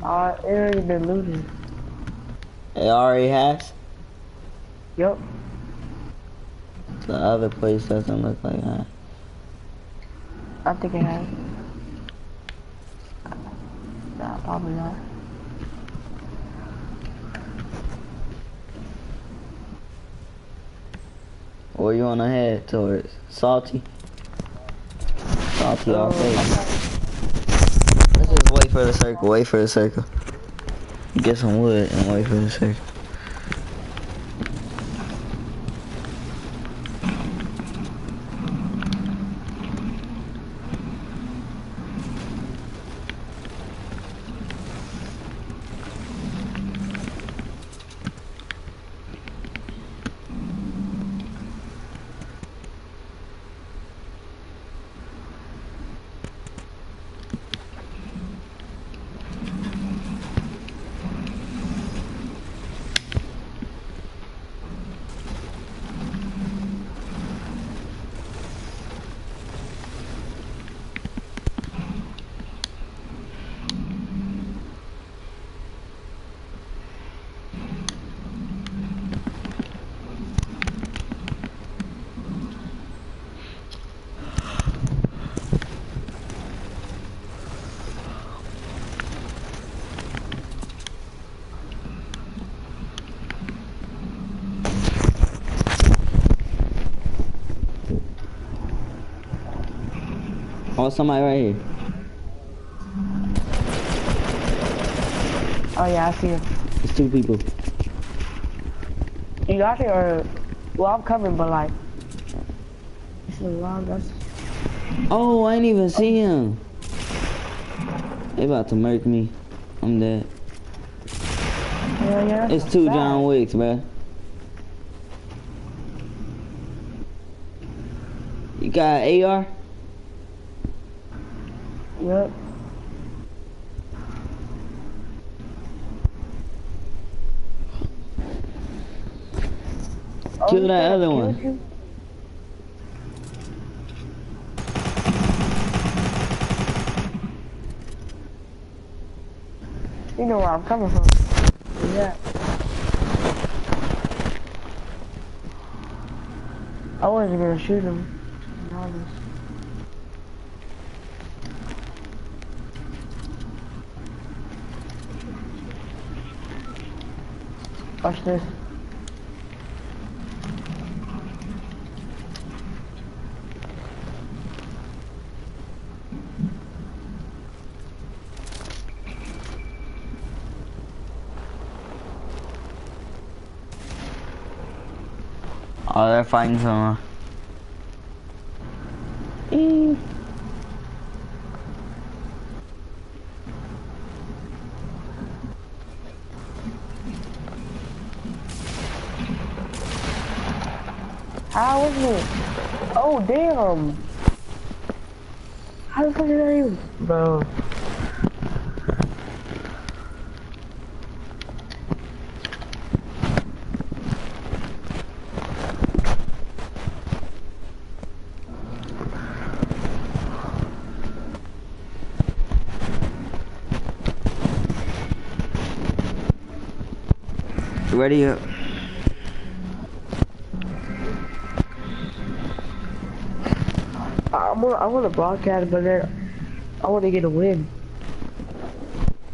It already been looted. It already has? Yup. The other place doesn't look like that. I think it has. Nah, probably not. Where you wanna head towards? Salty? Salty all day. Let's just wait for the circle, wait for the circle. Get some wood and wait for the circle. Oh, somebody right here. Oh yeah, I see it. It's two people. You got it or? Well, I'm coming, but like, it's a long. That's. Oh, I ain't even see him. They about to murk me. I'm dead. Yeah, It's two John Wicks, bruh. You got an AR? Yep. Kill that other one. You know where I'm coming from. Yeah. I wasn't gonna shoot him. To be honest. Watch this. Oh, they're fighting someone. How is it? Oh damn! How the fuck did I even, bro? Ready up. I want to broadcast, but then I want to get a win.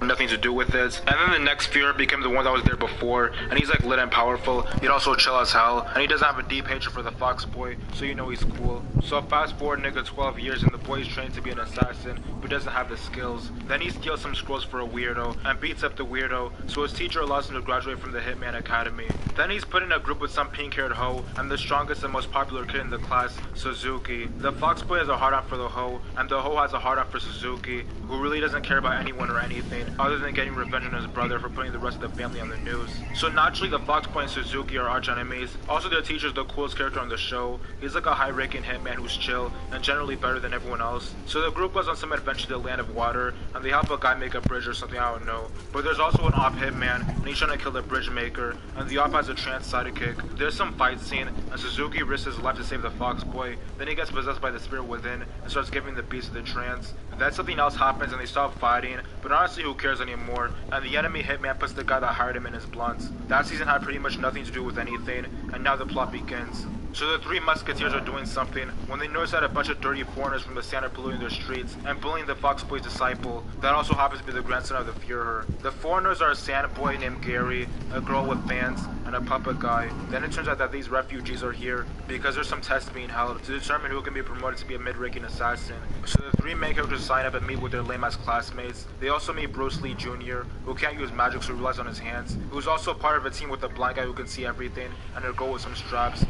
Nothing to do with this. And then the next fear became the one that was there before, and he's like lit and powerful. He'd also chill as hell, and he doesn't have a deep hatred for the Fox boy, so you know he's cool. So fast forward nigga 12 years and the boy's trained to be an assassin, but doesn't have the skills. Then he steals some scrolls for a weirdo, and beats up the weirdo, so his teacher allows him to graduate from the Hitman Academy. Then he's put in a group with some pink-haired hoe, and the strongest and most popular kid in the class, Suzuki. The Fox boy has a hard-on for the hoe, and the hoe has a hard-on for Suzuki, who really doesn't care about anyone or anything, other than getting revenge on his brother for putting the rest of the family on the news. So naturally, the Fox boy and Suzuki are arch enemies. Also, their teacher's the coolest character on the show. He's like a high-ranking hitman who's chill, and generally better than everyone else. So the group goes on some adventure to the land of water, and they help a guy make a bridge or something, I don't know. But there's also an op hitman, and he's trying to kill the bridge maker, and the op has a trans sidekick. There's some fight scene, and Suzuki risks his life to save the Fox boy. Then he gets possessed by the spirit within, and starts giving the beast to the trans. Then something else happens and they stop fighting, but honestly who cares anymore, and the enemy hitman puts the guy that hired him in his blunts. That season had pretty much nothing to do with anything, and now the plot begins. So the three musketeers are doing something when they notice that a bunch of dirty foreigners from the sand are polluting their streets and bullying the Fox Boy's disciple that also happens to be the grandson of the Führer. The foreigners are a sand boy named Gary, a girl with fans, and a puppet guy. Then it turns out that these refugees are here because there's some tests being held to determine who can be promoted to be a mid-ranking assassin. So the three main characters sign up and meet with their lame-ass classmates. They also meet Bruce Lee Jr., who can't use magic so he relies on his hands, who's also part of a team with a blind guy who can see everything, and a girl with some straps.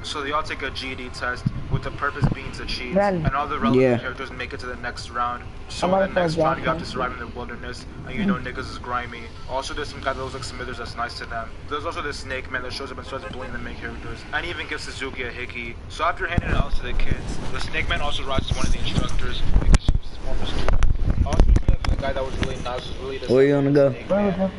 So they all take a GED test with the purpose being to cheat, and all the relevant characters make it to the next round. So in the next round you have to survive in the wilderness, and you know niggas is grimy. Also there's some guy that looks like Smithers that's nice to them. There's also this snake man that shows up and starts bullying the main characters, and even gives Suzuki a hickey. So after handing it out to the kids, the snake man also rides as one of the instructors because she was his former student. Also the guy that was really nice was really where you wanna go?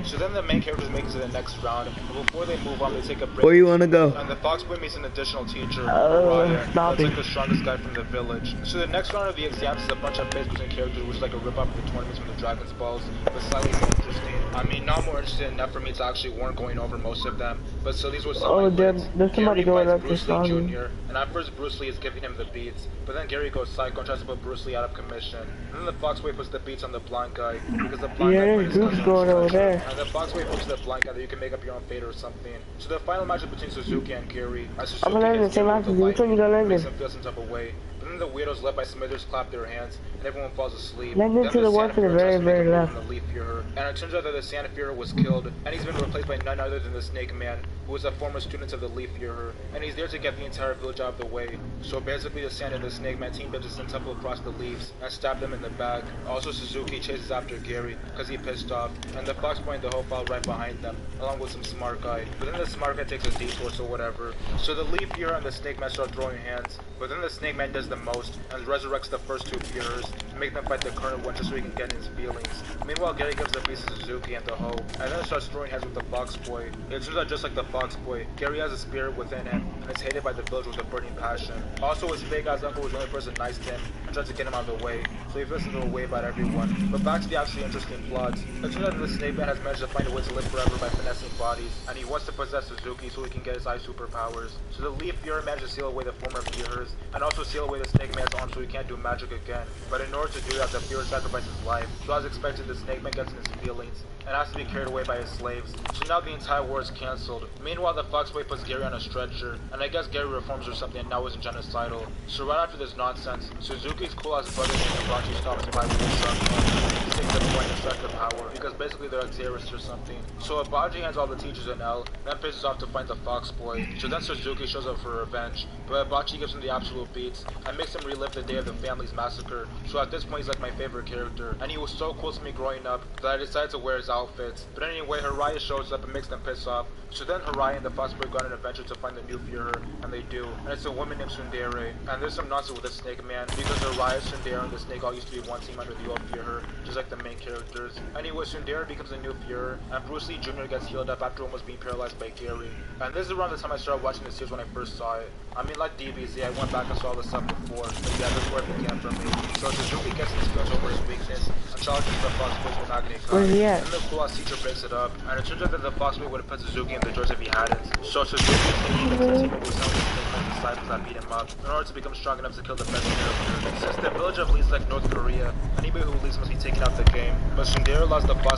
So then the main characters make it to the next round, and before they move on, they take a break. Where you wanna go? And the Fox Boy meets an additional teacher, Ryan, that's like the strongest guy from the village. So the next round of the exams is a bunch of baseball characters, which is like a rip-off of the tournaments from the Dragon's Balls, but slightly more interesting. I mean, not more interesting enough for me to actually warrant going over most of them, but so these were some there's somebody going up Bruce Lee Jr., and at first Bruce Lee is giving him the beats, but then Gary goes psycho and tries to put Bruce Lee out of commission. And then the Fox Boy puts the beats on the blind guy, because the blind guy put his cousin going over there. And the Fox Boy puts the blind guy that you can make up your own fate or something. So the final match is between Suzuki and Gary. As Suzuki makes him feel some type of way. But then the weirdos led by Smithers clap their hands, and everyone falls asleep. Then to the one to the very left. And it turns out that the Sand Führer was killed, and he's been replaced by none other than the Snake Man, who was a former student of the Leaf Führer, and he's there to get the entire village out of the way. So basically the Sand and the Snake Man teamed up to send Temple across the leaves and stab them in the back. Also Suzuki chases after Gary, because he pissed off, and the Fox Boy and the Hope file right behind them, along with some smart guy. But then the smart guy takes a detour, so whatever. So the Leaf Führer and the Snake Man start throwing hands, but then the Snake Man does the most, and resurrects the first two Führers, to make them fight the current one just so he can get in his feelings. Meanwhile, Gary gives the piece to Suzuki and the Hope, and then starts throwing hands with the Fox Boy. It turns out just like the Fox Boy, Gary has a spirit within him, and is hated by the village with a burning passion. Also, his fake-ass uncle was the only person nice to him, and tried to get him out of the way, so he feels a little way about everyone. But back to the actually interesting plot. It turns out that the Snake Man has managed to find a way to live forever by finessing bodies, and he wants to possess Suzuki so he can get his eye superpowers. So the Leaf Führer managed to seal away the former Führers, and also seal away the Snake Man's arm so he can't do magic again. But in order to do that, the Führer sacrifices his life. So as expected, the Snake Man gets in his feelings, and has to be carried away by his slaves. So now the entire war is cancelled. Meanwhile, the Fox Boy puts Gary on a stretcher, and I guess Gary reforms or something and now isn't genocidal. So right after this nonsense, Suzuki's cool as brother named Hibachi stops by with a sharp punch to take the point and strike the power, because basically they're Xerists or something. So Hibachi hands all the teachers an L, then pisses off to find the Fox Boy. So then Suzuki shows up for revenge, but Hibachi gives him the absolute beats, and makes him relive the day of the family's massacre. So at this point he's like my favorite character, and he was so cool to me growing up that I decided to wear his outfits. But anyway, Hiraya shows up and makes them piss off. So then Hiraya and the Fox Boy go on an adventure to find the new Führer, and they do. And it's a woman named Tsundere. And there's some nonsense with the Snake Man, because Hiraya, Tsundere, and the Snake all used to be one team under the old Führer, just like the main characters. Anyway, Tsundere becomes a new Führer, and Bruce Lee Jr. gets healed up after almost being paralyzed by Gary. And this is around the time I started watching the series when I first saw it. I mean, like DBZ, I went back and saw all this stuff before, but yeah, this is where it began for me. So Suzuki gets his skills over his weakness, and challenges the Fox Boy with Agni Kai. And the cool-ass teacher breaks it up, and it turns out that the Fox Boy would have put Suzuki in the doors if he hadn't. So Suzuki takes a team with some of the disciples that beat him up, in order to become strong enough to kill the best character. Since the village of Lee is like North Korea, anybody who leaves must be taken out the game, but Tsundere lost the boss